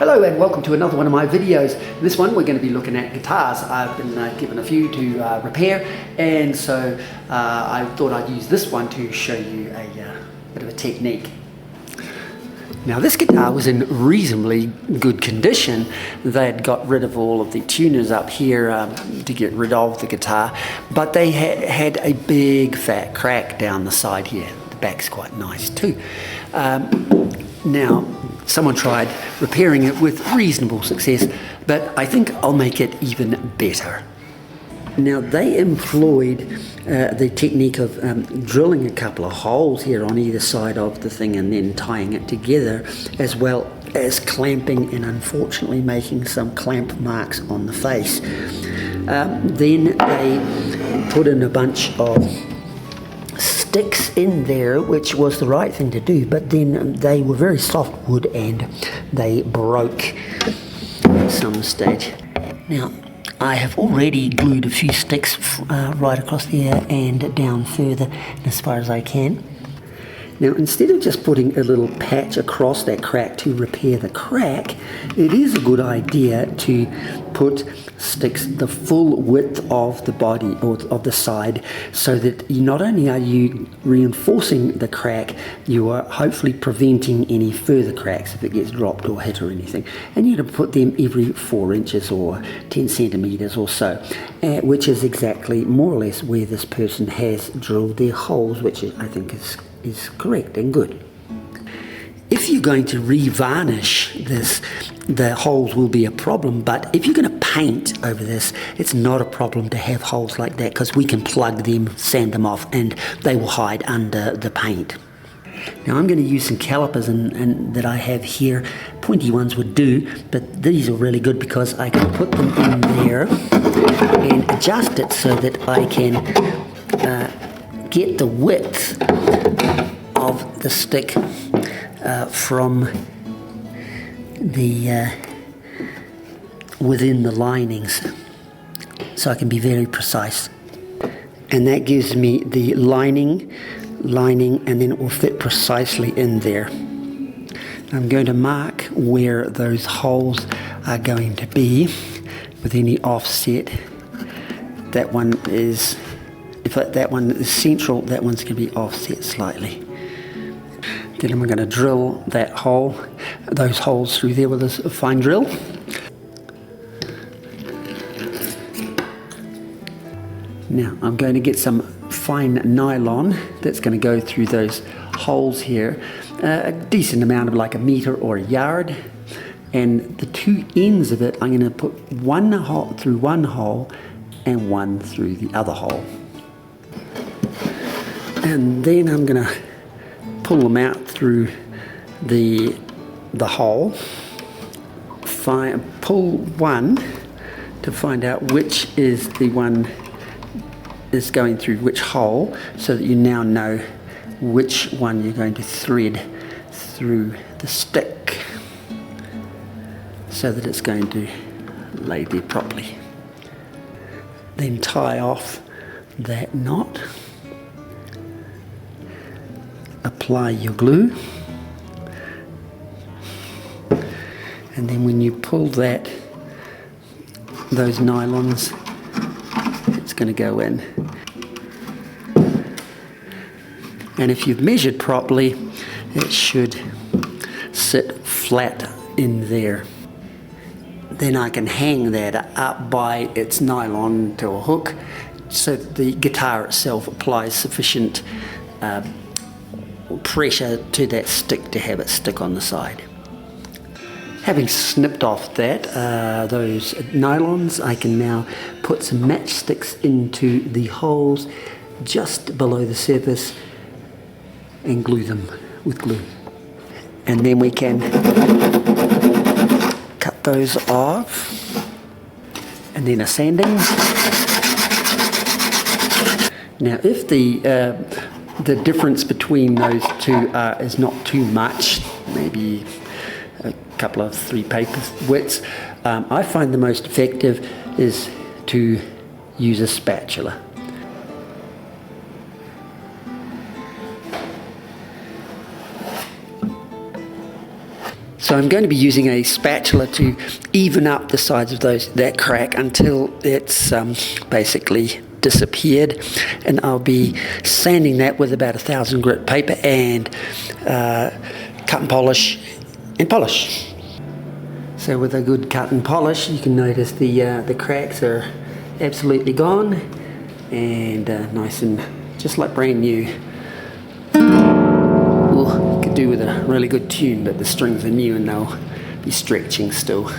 Hello and welcome to another one of my videos. In this one we're going to be looking at guitars. I've been given a few to repair, and so I thought I'd use this one to show you a bit of a technique. Now this guitar was in reasonably good condition. They had got rid of all of the tuners up here to get rid of the guitar, but they had a big fat crack down the side here. The back's quite nice too. Now someone tried repairing it with reasonable success, but I think I'll make it even better. Now they employed the technique of drilling a couple of holes here on either side of the thing and then tying it together, as well as clamping and unfortunately making some clamp marks on the face. Then they put in a bunch of sticks in there, which was the right thing to do, but then they were very soft wood and they broke at some stage. Now I have already glued a few sticks right across there and down further as far as I can. Now instead of just putting a little patch across that crack to repair the crack, it is a good idea to put sticks the full width of the body or of the side, so that not only are you reinforcing the crack, you are hopefully preventing any further cracks if it gets dropped or hit or anything. And you're going to put them every 4 inches or 10 centimeters or so, which is exactly more or less where this person has drilled their holes, which I think is correct and good. If you're going to re-varnish this, the holes will be a problem, but if you're going to paint over this, it's not a problem to have holes like that, because we can plug them, sand them off, and they will hide under the paint. Now I'm going to use some calipers and that I have here. Pointy ones would do, but these are really good because I can put them in there and adjust it so that I can get the width of the stick from the within the linings, so I can be very precise, and that gives me the lining, and then it will fit precisely in there. I'm going to mark where those holes are going to be with any offset. That one is, if that one is central, that one's going to be offset slightly. Then I'm going to drill that hole, those holes through there with a fine drill. Now I'm going to get some fine nylon that's going to go through those holes here, a decent amount of like a meter or a yard, and the two ends of it I'm going to put one hole through one hole and one through the other hole. And then I'm going to pull them out through the hole. Pull one to find out which is the one is going through which hole, so that you now know which one you're going to thread through the stick, so that it's going to lay there properly. Then tie off that knot. Apply your glue, and then when you pull those nylons, it's going to go in. And if you've measured properly, it should sit flat in there. Then I can hang that up by its nylon to a hook, so that the guitar itself applies sufficient pressure to that stick to have it stick on the side. Having snipped off those nylons, I can now put some matchsticks into the holes just below the surface and glue them with glue. And then we can cut those off, and then a sanding. Now if the difference between those two is not too much, maybe a couple of 3 paper widths, I find the most effective is to use a spatula. So I'm going to be using a spatula to even up the sides of that crack until it's basically disappeared, and I'll be sanding that with about 1,000 grit paper and cut and polish and polish. So with a good cut and polish, you can notice the cracks are absolutely gone and nice and just like brand new. Could do with a really good tune, but the strings are new and they'll be stretching still.